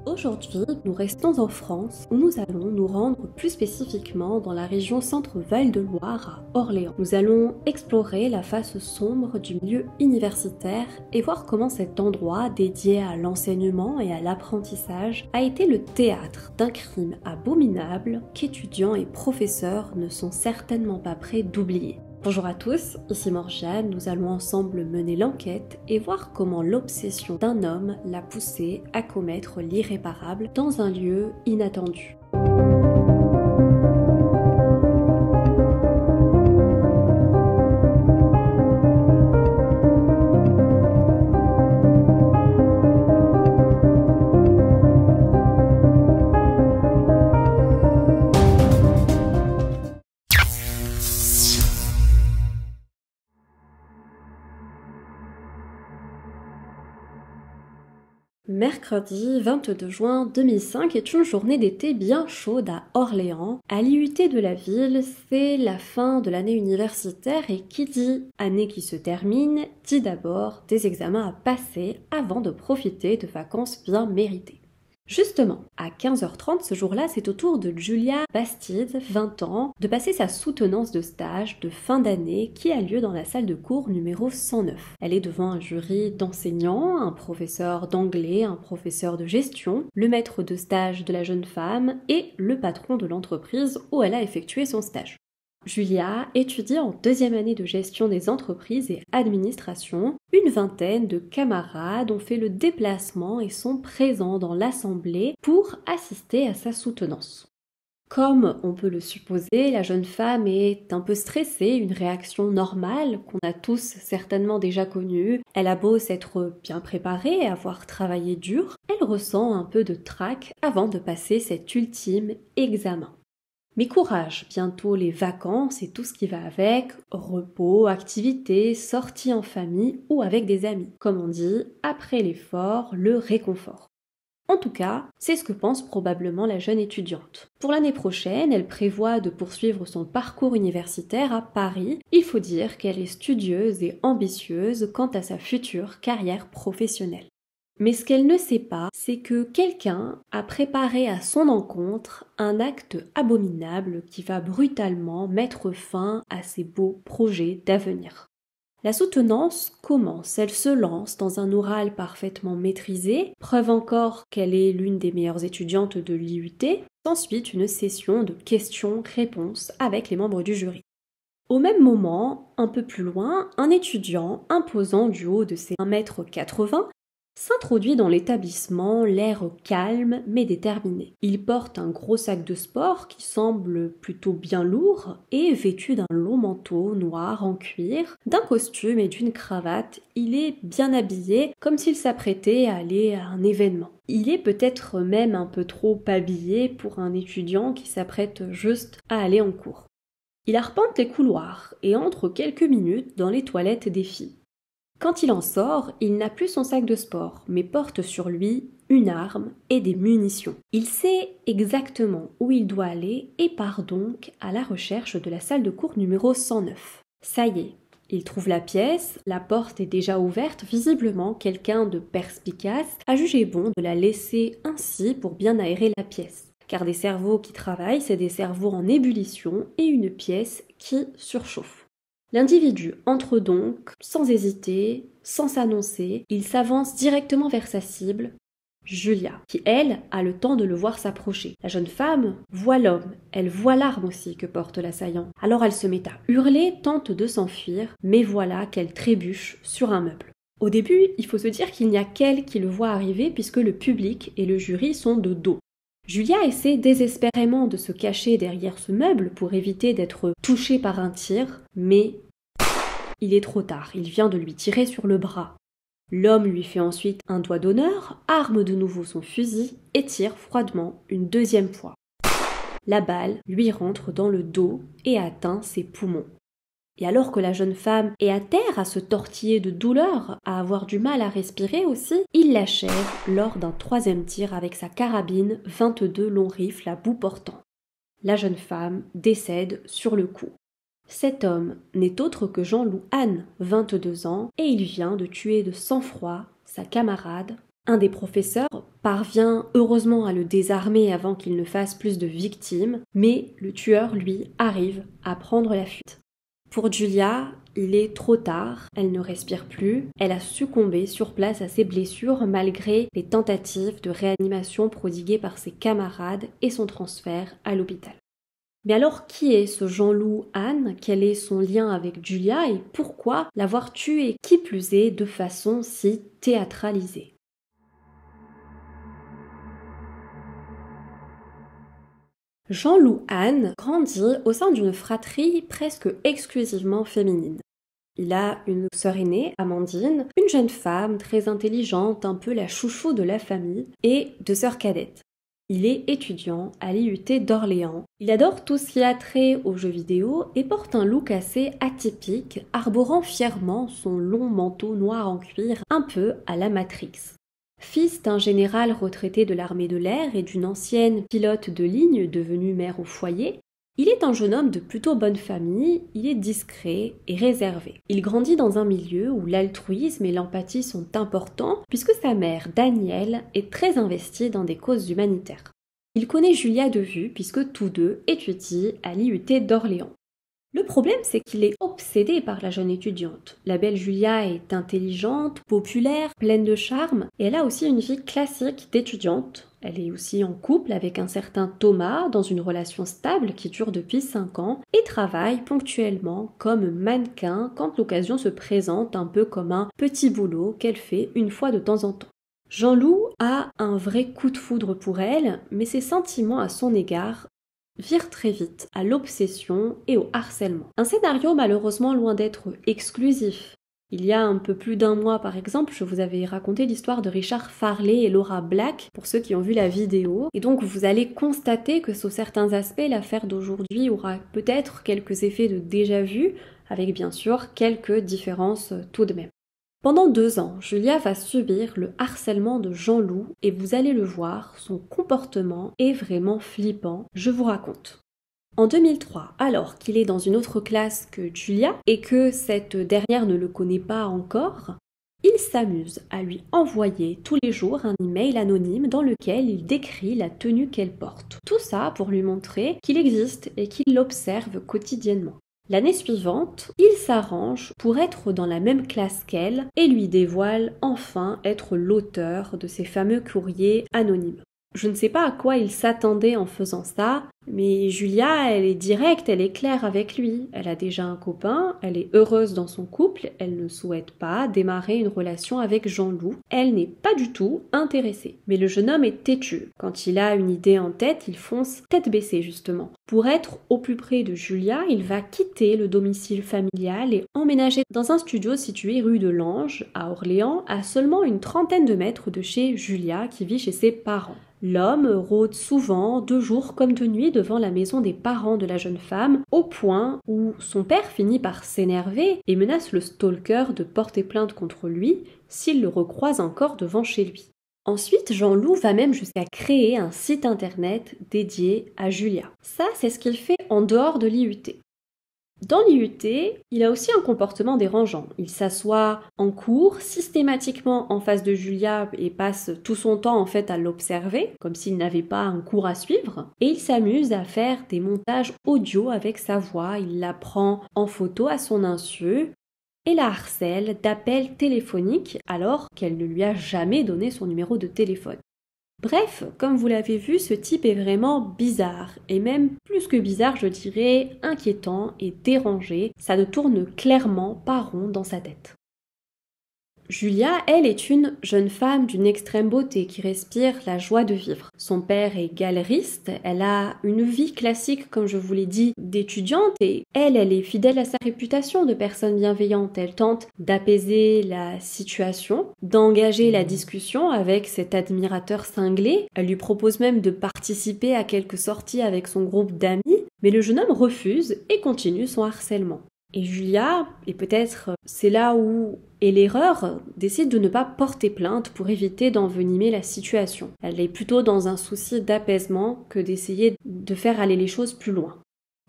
Aujourd'hui, nous restons en France où nous allons nous rendre plus spécifiquement dans la région Centre-Val de Loire à Orléans. Nous allons explorer la face sombre du milieu universitaire et voir comment cet endroit dédié à l'enseignement et à l'apprentissage a été le théâtre d'un crime abominable qu'étudiants et professeurs ne sont certainement pas prêts d'oublier. Bonjour à tous, ici Morgiane, nous allons ensemble mener l'enquête et voir comment l'obsession d'un homme l'a poussé à commettre l'irréparable dans un lieu inattendu. Mercredi 22 juin 2005 est une journée d'été bien chaude à Orléans. À l'IUT de la ville, c'est la fin de l'année universitaire et qui dit année qui se termine, dit d'abord des examens à passer avant de profiter de vacances bien méritées. Justement, à 15h30 ce jour-là, c'est au tour de Julia Bastide, 20 ans, de passer sa soutenance de stage de fin d'année qui a lieu dans la salle de cours numéro 109. Elle est devant un jury d'enseignants, un professeur d'anglais, un professeur de gestion, le maître de stage de la jeune femme et le patron de l'entreprise où elle a effectué son stage. Julia étudie en deuxième année de gestion des entreprises et administration. Une vingtaine de camarades ont fait le déplacement et sont présents dans l'assemblée pour assister à sa soutenance. Comme on peut le supposer, la jeune femme est un peu stressée, une réaction normale qu'on a tous certainement déjà connue. Elle a beau s'être bien préparée, avoir travaillé dur, elle ressent un peu de trac avant de passer cet ultime examen. Mais courage, bientôt les vacances et tout ce qui va avec, repos, activités, sorties en famille ou avec des amis. Comme on dit, après l'effort, le réconfort. En tout cas, c'est ce que pense probablement la jeune étudiante. Pour l'année prochaine, elle prévoit de poursuivre son parcours universitaire à Paris. Il faut dire qu'elle est studieuse et ambitieuse quant à sa future carrière professionnelle. Mais ce qu'elle ne sait pas, c'est que quelqu'un a préparé à son encontre un acte abominable qui va brutalement mettre fin à ses beaux projets d'avenir. La soutenance commence, elle se lance dans un oral parfaitement maîtrisé, preuve encore qu'elle est l'une des meilleures étudiantes de l'IUT. S'ensuit une session de questions-réponses avec les membres du jury. Au même moment, un peu plus loin, un étudiant imposant du haut de ses 1,80 m s'introduit dans l'établissement, l'air calme mais déterminé. Il porte un gros sac de sport qui semble plutôt bien lourd et vêtu d'un long manteau noir en cuir, d'un costume et d'une cravate. Il est bien habillé comme s'il s'apprêtait à aller à un événement. Il est peut-être même un peu trop habillé pour un étudiant qui s'apprête juste à aller en cours. Il arpente les couloirs et entre quelques minutes dans les toilettes des filles. Quand il en sort, il n'a plus son sac de sport, mais porte sur lui une arme et des munitions. Il sait exactement où il doit aller et part donc à la recherche de la salle de cours numéro 109. Ça y est, il trouve la pièce, la porte est déjà ouverte, visiblement quelqu'un de perspicace a jugé bon de la laisser ainsi pour bien aérer la pièce. Car des cerveaux qui travaillent, c'est des cerveaux en ébullition et une pièce qui surchauffe. L'individu entre donc, sans hésiter, sans s'annoncer, il s'avance directement vers sa cible, Julia, qui elle a le temps de le voir s'approcher. La jeune femme voit l'homme, elle voit l'arme aussi que porte l'assaillant. Alors elle se met à hurler, tente de s'enfuir, mais voilà qu'elle trébuche sur un meuble. Au début, il faut se dire qu'il n'y a qu'elle qui le voit arriver puisque le public et le jury sont de dos. Julia essaie désespérément de se cacher derrière ce meuble pour éviter d'être touchée par un tir, mais il est trop tard, il vient de lui tirer sur le bras. L'homme lui fait ensuite un doigt d'honneur, arme de nouveau son fusil et tire froidement une deuxième fois. La balle lui rentre dans le dos et atteint ses poumons. Et alors que la jeune femme est à terre à se tortiller de douleur, à avoir du mal à respirer aussi, il l'achève lors d'un troisième tir avec sa carabine 22 long rifle à bout portant. La jeune femme décède sur le coup. Cet homme n'est autre que Jean Loup Anne, 22 ans, et il vient de tuer de sang-froid sa camarade Un des professeurs parvient heureusement à le désarmer avant qu'il ne fasse plus de victimes, mais le tueur, lui, arrive à prendre la fuite. Pour Julia, il est trop tard, elle ne respire plus, elle a succombé sur place à ses blessures malgré les tentatives de réanimation prodiguées par ses camarades et son transfert à l'hôpital. Mais alors qui est ce Jean-Loup Anne? Quel est son lien avec Julia et pourquoi l'avoir tué, qui plus est, de façon si théâtralisée? Jean-Loup Anne grandit au sein d'une fratrie presque exclusivement féminine. Il a une sœur aînée, Amandine, une jeune femme très intelligente, un peu la chouchou de la famille, et deux sœurs cadettes. Il est étudiant à l'IUT d'Orléans. Il adore tout ce qui a trait aux jeux vidéo et porte un look assez atypique, arborant fièrement son long manteau noir en cuir, un peu à la Matrix. Fils d'un général retraité de l'armée de l'air et d'une ancienne pilote de ligne devenue mère au foyer, il est un jeune homme de plutôt bonne famille, il est discret et réservé. Il grandit dans un milieu où l'altruisme et l'empathie sont importants puisque sa mère, Danielle, est très investie dans des causes humanitaires. Il connaît Julia de vue puisque tous deux étudient à l'IUT d'Orléans. Le problème, c'est qu'il est obsédé par la jeune étudiante. La belle Julia est intelligente, populaire, pleine de charme, et elle a aussi une vie classique d'étudiante. Elle est aussi en couple avec un certain Thomas, dans une relation stable qui dure depuis 5 ans, et travaille ponctuellement comme mannequin quand l'occasion se présente, un peu comme un petit boulot qu'elle fait une fois de temps en temps. Jean-Loup a un vrai coup de foudre pour elle, mais ses sentiments à son égard vire très vite à l'obsession et au harcèlement. Un scénario malheureusement loin d'être exclusif. Il y a un peu plus d'un mois par exemple, je vous avais raconté l'histoire de Richard Farley et Laura Black, pour ceux qui ont vu la vidéo, et donc vous allez constater que sous certains aspects, l'affaire d'aujourd'hui aura peut-être quelques effets de déjà-vu, avec bien sûr quelques différences tout de même. Pendant 2 ans, Julia va subir le harcèlement de Jean-Loup et vous allez le voir, son comportement est vraiment flippant, je vous raconte. En 2003, alors qu'il est dans une autre classe que Julia et que cette dernière ne le connaît pas encore, il s'amuse à lui envoyer tous les jours un email anonyme dans lequel il décrit la tenue qu'elle porte. Tout ça pour lui montrer qu'il existe et qu'il l'observe quotidiennement. L'année suivante, il s'arrange pour être dans la même classe qu'elle et lui dévoile enfin être l'auteur de ces fameux courriers anonymes. Je ne sais pas à quoi il s'attendait en faisant ça, mais Julia, elle est directe, elle est claire avec lui. Elle a déjà un copain, elle est heureuse dans son couple, elle ne souhaite pas démarrer une relation avec Jean-Loup. Elle n'est pas du tout intéressée. Mais le jeune homme est têtu. Quand il a une idée en tête, il fonce tête baissée justement. Pour être au plus près de Julia, il va quitter le domicile familial et emménager dans un studio situé rue de Lange, à Orléans, à seulement une trentaine de mètres de chez Julia qui vit chez ses parents. L'homme rôde souvent, de jour comme de nuit, devant la maison des parents de la jeune femme, au point où son père finit par s'énerver et menace le stalker de porter plainte contre lui s'il le recroise encore devant chez lui. Ensuite, Jean-Loup va même jusqu'à créer un site internet dédié à Julia. Ça, c'est ce qu'il fait en dehors de l'IUT. Dans l'IUT, il a aussi un comportement dérangeant. Il s'assoit en cours, systématiquement en face de Julia et passe tout son temps en fait à l'observer, comme s'il n'avait pas un cours à suivre. Et il s'amuse à faire des montages audio avec sa voix, il la prend en photo à son insu et la harcèle d'appels téléphoniques alors qu'elle ne lui a jamais donné son numéro de téléphone. Bref, comme vous l'avez vu, ce type est vraiment bizarre, et même plus que bizarre, je dirais inquiétant et dérangé, ça ne tourne clairement pas rond dans sa tête. Julia, elle, est une jeune femme d'une extrême beauté qui respire la joie de vivre. Son père est galeriste, elle a une vie classique, comme je vous l'ai dit, d'étudiante et elle est fidèle à sa réputation de personne bienveillante. Elle tente d'apaiser la situation, d'engager la discussion avec cet admirateur cinglé. Elle lui propose même de participer à quelques sorties avec son groupe d'amis, mais le jeune homme refuse et continue son harcèlement. Et Julia, et peut-être c'est là où est l'erreur, décide de ne pas porter plainte pour éviter d'envenimer la situation. Elle est plutôt dans un souci d'apaisement que d'essayer de faire aller les choses plus loin.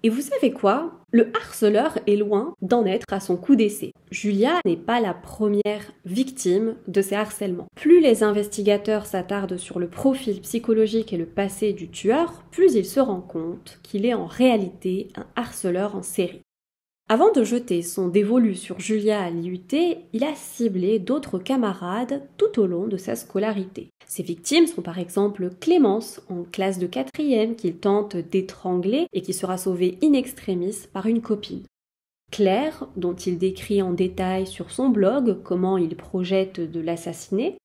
Et vous savez quoi? Le harceleur est loin d'en être à son coup d'essai. Julia n'est pas la première victime de ces harcèlements. Plus les investigateurs s'attardent sur le profil psychologique et le passé du tueur, plus ils se rendent compte qu'il est en réalité un harceleur en série. Avant de jeter son dévolu sur Julia à l'IUT, il a ciblé d'autres camarades tout au long de sa scolarité. Ses victimes sont par exemple Clémence, en classe de 4e, qu'il tente d'étrangler et qui sera sauvée in extremis par une copine. Claire, dont il décrit en détail sur son blog comment il projette de l'assassiner.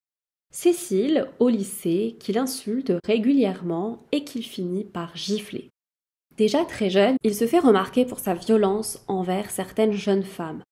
Cécile, au lycée, qu'il insulte régulièrement et qu'il finit par gifler. Déjà très jeune, il se fait remarquer pour sa violence envers certaines jeunes femmes.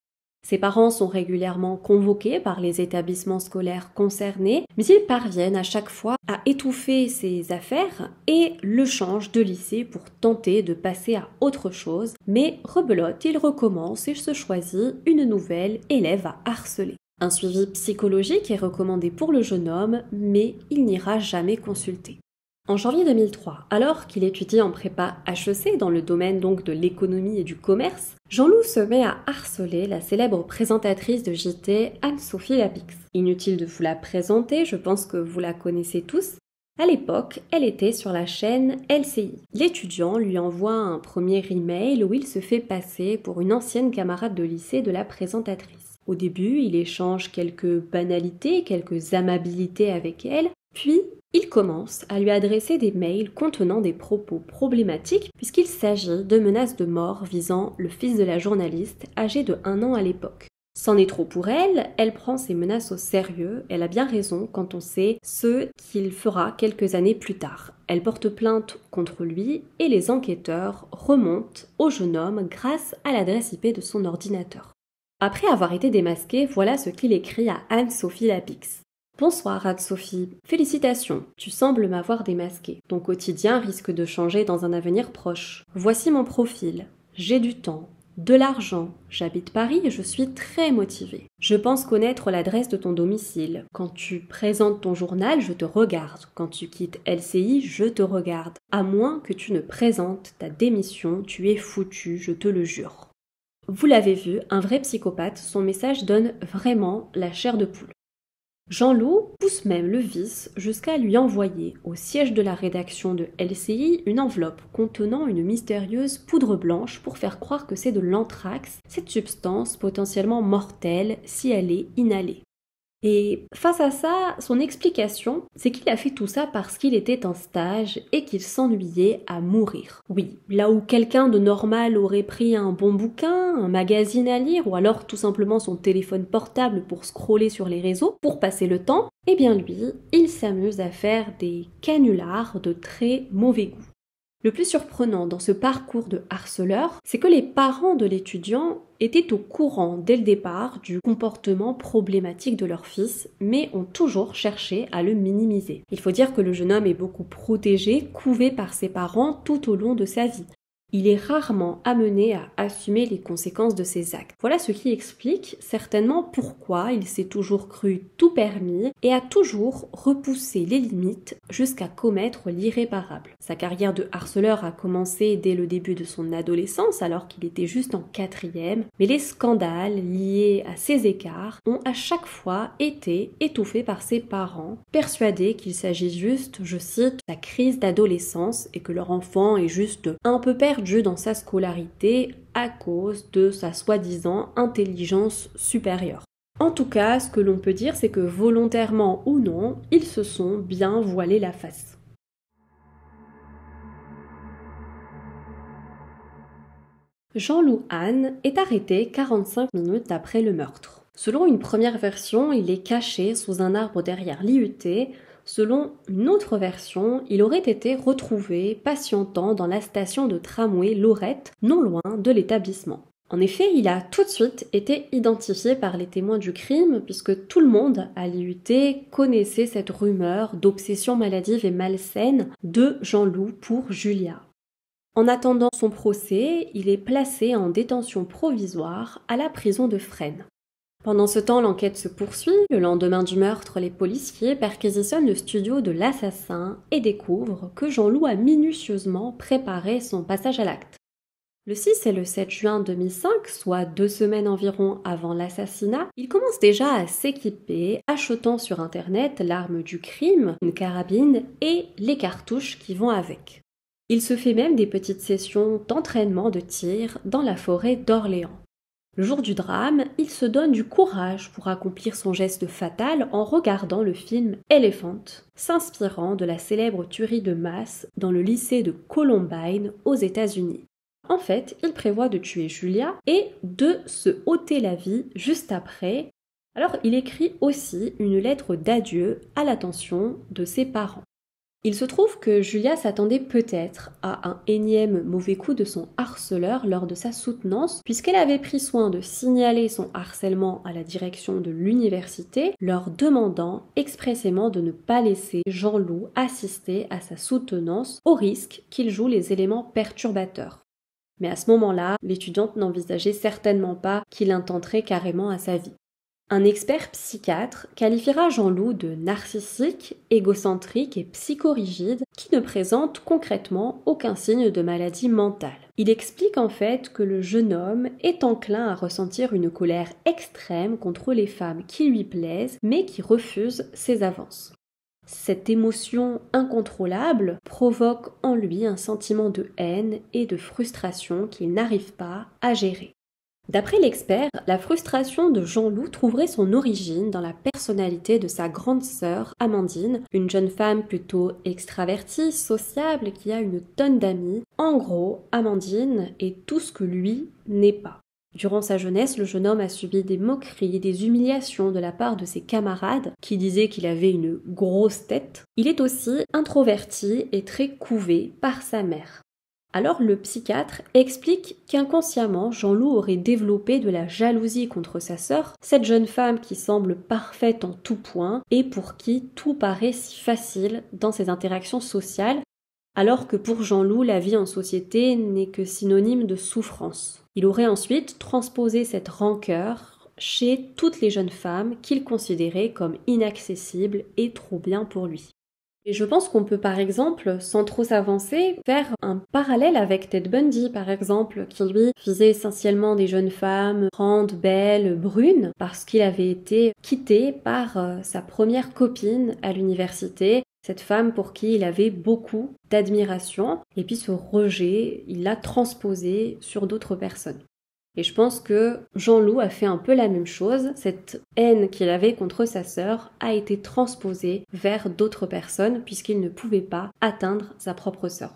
Ses parents sont régulièrement convoqués par les établissements scolaires concernés, mais ils parviennent à chaque fois à étouffer ses affaires et le changent de lycée pour tenter de passer à autre chose. Mais rebelote, il recommence et se choisit une nouvelle élève à harceler. Un suivi psychologique est recommandé pour le jeune homme, mais il n'ira jamais consulter. En janvier 2003, alors qu'il étudie en prépa HEC dans le domaine donc de l'économie et du commerce, Jean-Loup se met à harceler la célèbre présentatrice de JT Anne-Sophie Lapix. Inutile de vous la présenter, je pense que vous la connaissez tous. À l'époque, elle était sur la chaîne LCI. L'étudiant lui envoie un premier email où il se fait passer pour une ancienne camarade de lycée de la présentatrice. Au début, il échange quelques banalités, quelques amabilités avec elle, puis il commence à lui adresser des mails contenant des propos problématiques puisqu'il s'agit de menaces de mort visant le fils de la journaliste, âgé de 1 an à l'époque. C'en est trop pour elle, elle prend ces menaces au sérieux, elle a bien raison quand on sait ce qu'il fera quelques années plus tard. Elle porte plainte contre lui et les enquêteurs remontent au jeune homme grâce à l'adresse IP de son ordinateur. Après avoir été démasqué, voilà ce qu'il écrit à Anne-Sophie Lapix. Bonsoir Anne-Sophie, félicitations, tu sembles m'avoir démasqué. Ton quotidien risque de changer dans un avenir proche. Voici mon profil. J'ai du temps, de l'argent, j'habite Paris et je suis très motivée. Je pense connaître l'adresse de ton domicile. Quand tu présentes ton journal, je te regarde. Quand tu quittes LCI, je te regarde. À moins que tu ne présentes ta démission, tu es foutu, je te le jure. Vous l'avez vu, un vrai psychopathe, son message donne vraiment la chair de poule. Jean-Loup pousse même le vice jusqu'à lui envoyer au siège de la rédaction de LCI une enveloppe contenant une mystérieuse poudre blanche pour faire croire que c'est de l'anthrax, cette substance potentiellement mortelle si elle est inhalée. Et face à ça, son explication, c'est qu'il a fait tout ça parce qu'il était en stage et qu'il s'ennuyait à mourir. Oui, là où quelqu'un de normal aurait pris un bon bouquin, un magazine à lire ou alors tout simplement son téléphone portable pour scroller sur les réseaux pour passer le temps, eh bien lui, il s'amuse à faire des canulars de très mauvais goût. Le plus surprenant dans ce parcours de harceleur, c'est que les parents de l'étudiant étaient au courant dès le départ du comportement problématique de leur fils, mais ont toujours cherché à le minimiser. Il faut dire que le jeune homme est beaucoup protégé, couvé par ses parents tout au long de sa vie. Il est rarement amené à assumer les conséquences de ses actes. Voilà ce qui explique certainement pourquoi il s'est toujours cru tout permis et a toujours repoussé les limites jusqu'à commettre l'irréparable. Sa carrière de harceleur a commencé dès le début de son adolescence alors qu'il était juste en 4e, mais les scandales liés à ces écarts ont à chaque fois été étouffés par ses parents, persuadés qu'il s'agit juste, je cite, la crise d'adolescence et que leur enfant est juste un peu perdu dans sa scolarité à cause de sa soi-disant intelligence supérieure. En tout cas, ce que l'on peut dire, c'est que volontairement ou non, ils se sont bien voilés la face. Jean-Loup Anne est arrêté 45 minutes après le meurtre. Selon une première version, il est caché sous un arbre derrière l'IUT. Selon une autre version, il aurait été retrouvé patientant dans la station de tramway Lorette, non loin de l'établissement. En effet, il a tout de suite été identifié par les témoins du crime puisque tout le monde à l'IUT connaissait cette rumeur d'obsession maladive et malsaine de Jean-Loup pour Julia. En attendant son procès, il est placé en détention provisoire à la prison de Fresnes. Pendant ce temps, l'enquête se poursuit. Le lendemain du meurtre, les policiers perquisitionnent le studio de l'assassin et découvrent que Jean-Loup a minutieusement préparé son passage à l'acte. Le 6 et le 7 juin 2005, soit 2 semaines environ avant l'assassinat, il commence déjà à s'équiper, achetant sur internet l'arme du crime, une carabine et les cartouches qui vont avec. Il se fait même des petites sessions d'entraînement de tir dans la forêt d'Orléans. Le jour du drame, il se donne du courage pour accomplir son geste fatal en regardant le film Elephant, s'inspirant de la célèbre tuerie de masse dans le lycée de Columbine aux États-Unis. En fait, il prévoit de tuer Julia et de se ôter la vie juste après. Alors, il écrit aussi une lettre d'adieu à l'attention de ses parents. Il se trouve que Julia s'attendait peut-être à un énième mauvais coup de son harceleur lors de sa soutenance, puisqu'elle avait pris soin de signaler son harcèlement à la direction de l'université, leur demandant expressément de ne pas laisser Jean-Loup assister à sa soutenance au risque qu'il joue les éléments perturbateurs. Mais à ce moment-là, l'étudiante n'envisageait certainement pas qu'il intenterait carrément à sa vie. Un expert psychiatre qualifiera Jean-Loup de narcissique, égocentrique et psychorigide qui ne présente concrètement aucun signe de maladie mentale. Il explique en fait que le jeune homme est enclin à ressentir une colère extrême contre les femmes qui lui plaisent mais qui refusent ses avances. Cette émotion incontrôlable provoque en lui un sentiment de haine et de frustration qu'il n'arrive pas à gérer. D'après l'expert, la frustration de Jean-Loup trouverait son origine dans la personnalité de sa grande sœur Amandine, une jeune femme plutôt extravertie, sociable, qui a une tonne d'amis. En gros, Amandine est tout ce que lui n'est pas. Durant sa jeunesse, le jeune homme a subi des moqueries, des humiliations de la part de ses camarades qui disaient qu'il avait une grosse tête. Il est aussi introverti et très couvé par sa mère. Alors le psychiatre explique qu'inconsciemment, Jean-Loup aurait développé de la jalousie contre sa sœur, cette jeune femme qui semble parfaite en tout point et pour qui tout paraît si facile dans ses interactions sociales, alors que pour Jean-Loup, la vie en société n'est que synonyme de souffrance. Il aurait ensuite transposé cette rancœur chez toutes les jeunes femmes qu'il considérait comme inaccessibles et trop bien pour lui. Et je pense qu'on peut par exemple, sans trop s'avancer, faire un parallèle avec Ted Bundy par exemple, qui lui visait essentiellement des jeunes femmes grandes, belles, brunes, parce qu'il avait été quitté par sa première copine à l'université, cette femme pour qui il avait beaucoup d'admiration, et puis ce rejet, il l'a transposé sur d'autres personnes. Et je pense que Jean-Loup a fait un peu la même chose. Cette haine qu'il avait contre sa sœur a été transposée vers d'autres personnes puisqu'il ne pouvait pas atteindre sa propre sœur.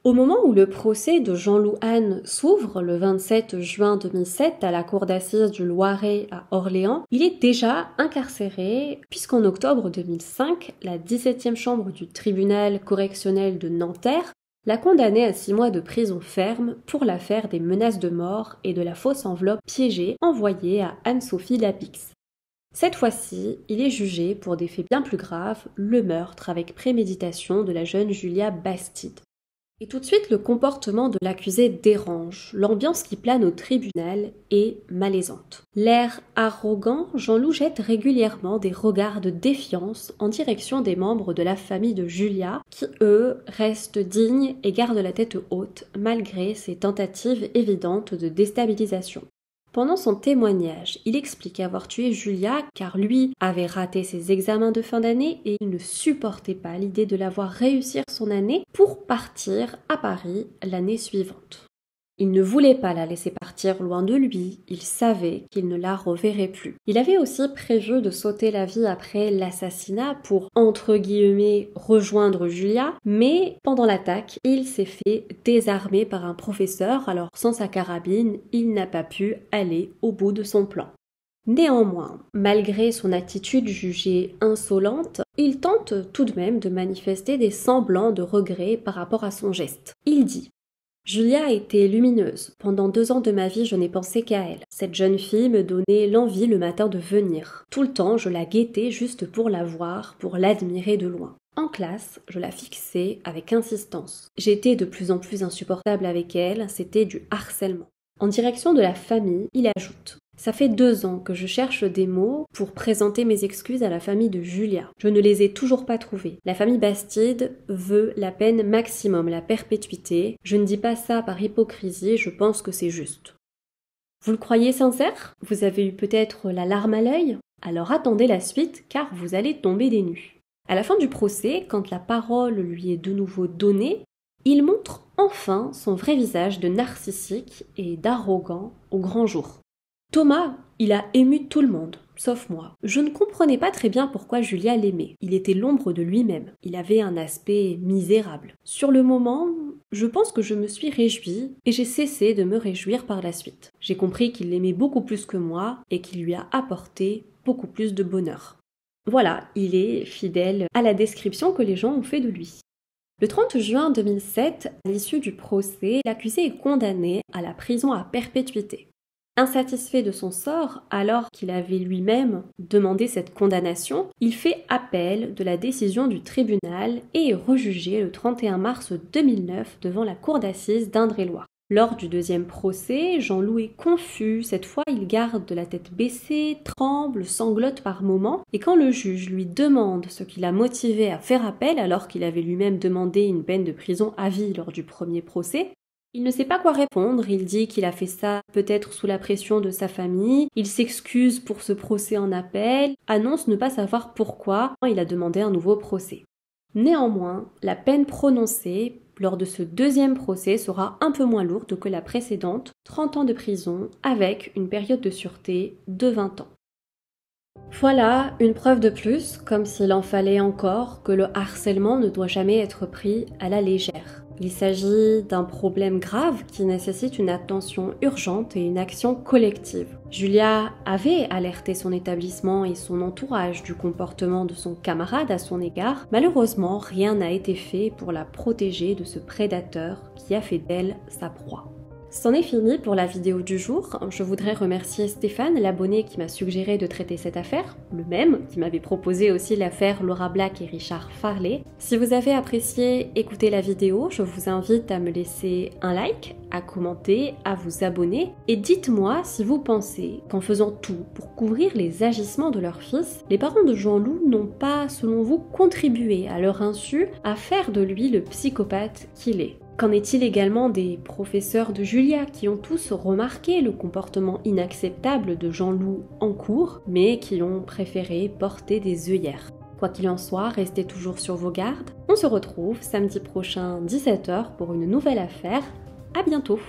Au moment où le procès de Jean-Loup Anne s'ouvre le 27 juin 2007 à la cour d'assises du Loiret à Orléans, il est déjà incarcéré puisqu'en octobre 2005, la 17e chambre du tribunal correctionnel de Nanterre l'a condamné à 6 mois de prison ferme pour l'affaire des menaces de mort et de la fausse enveloppe piégée envoyée à Anne-Sophie Lapix. Cette fois-ci, il est jugé pour des faits bien plus graves, le meurtre avec préméditation de la jeune Julia Bastide. Et tout de suite, le comportement de l'accusé dérange. L'ambiance qui plane au tribunal est malaisante. L'air arrogant, Jean-Loup jette régulièrement des regards de défiance en direction des membres de la famille de Julia, qui, eux, restent dignes et gardent la tête haute, malgré ces tentatives évidentes de déstabilisation. Pendant son témoignage, il explique avoir tué Julia car lui avait raté ses examens de fin d'année et il ne supportait pas l'idée de la voir réussir son année pour partir à Paris l'année suivante. Il ne voulait pas la laisser partir loin de lui, il savait qu'il ne la reverrait plus. Il avait aussi prévu de sauter la vie après l'assassinat pour, entre guillemets, rejoindre Julia, mais pendant l'attaque, il s'est fait désarmer par un professeur, alors sans sa carabine, il n'a pas pu aller au bout de son plan. Néanmoins, malgré son attitude jugée insolente, il tente tout de même de manifester des semblants de regret par rapport à son geste. Il dit: Julia a été lumineuse. Pendant 2 ans de ma vie, je n'ai pensé qu'à elle. Cette jeune fille me donnait l'envie le matin de venir. Tout le temps, je la guettais juste pour la voir, pour l'admirer de loin. En classe, je la fixais avec insistance. J'étais de plus en plus insupportable avec elle, c'était du harcèlement. En direction de la famille, il ajoute: Ça fait 2 ans que je cherche des mots pour présenter mes excuses à la famille de Julia. Je ne les ai toujours pas trouvés. La famille Bastide veut la peine maximum, la perpétuité. Je ne dis pas ça par hypocrisie, je pense que c'est juste. Vous le croyez sincère? Vous avez eu peut-être la larme à l'œil? Alors attendez la suite, car vous allez tomber des nues. À la fin du procès, quand la parole lui est de nouveau donnée, il montre enfin son vrai visage de narcissique et d'arrogant au grand jour. Thomas, il a ému tout le monde, sauf moi. Je ne comprenais pas très bien pourquoi Julia l'aimait. Il était l'ombre de lui-même. Il avait un aspect misérable. Sur le moment, je pense que je me suis réjouie et j'ai cessé de me réjouir par la suite. J'ai compris qu'il l'aimait beaucoup plus que moi et qu'il lui a apporté beaucoup plus de bonheur. Voilà, il est fidèle à la description que les gens ont fait de lui. Le 30 juin 2007, à l'issue du procès, l'accusé est condamné à la prison à perpétuité. Insatisfait de son sort, alors qu'il avait lui-même demandé cette condamnation, il fait appel de la décision du tribunal et est rejugé le 31 mars 2009 devant la cour d'assises d'Indre-et-Loire. Lors du deuxième procès, Jean-Loup est confus, cette fois il garde la tête baissée, tremble, sanglote par moments, et quand le juge lui demande ce qui l'a motivé à faire appel alors qu'il avait lui-même demandé une peine de prison à vie lors du premier procès, il ne sait pas quoi répondre, il dit qu'il a fait ça peut-être sous la pression de sa famille, il s'excuse pour ce procès en appel, annonce ne pas savoir pourquoi il a demandé un nouveau procès. Néanmoins, la peine prononcée lors de ce deuxième procès sera un peu moins lourde que la précédente, 30 ans de prison avec une période de sûreté de 20 ans. Voilà, une preuve de plus, comme s'il en fallait encore, que le harcèlement ne doit jamais être pris à la légère. Il s'agit d'un problème grave qui nécessite une attention urgente et une action collective. Julia avait alerté son établissement et son entourage du comportement de son camarade à son égard. Malheureusement, rien n'a été fait pour la protéger de ce prédateur qui a fait d'elle sa proie. C'en est fini pour la vidéo du jour. Je voudrais remercier Stéphane, l'abonné qui m'a suggéré de traiter cette affaire, le même qui m'avait proposé aussi l'affaire Laura Black et Richard Farley. Si vous avez apprécié écouter la vidéo, je vous invite à me laisser un like, à commenter, à vous abonner et dites-moi si vous pensez qu'en faisant tout pour couvrir les agissements de leur fils, les parents de Jean-Loup n'ont pas, selon vous, contribué à leur insu à faire de lui le psychopathe qu'il est. Qu'en est-il également des professeurs de Julia qui ont tous remarqué le comportement inacceptable de Jean-Loup en cours, mais qui ont préféré porter des œillères? Quoi qu'il en soit, restez toujours sur vos gardes. On se retrouve samedi prochain 17h pour une nouvelle affaire. À bientôt!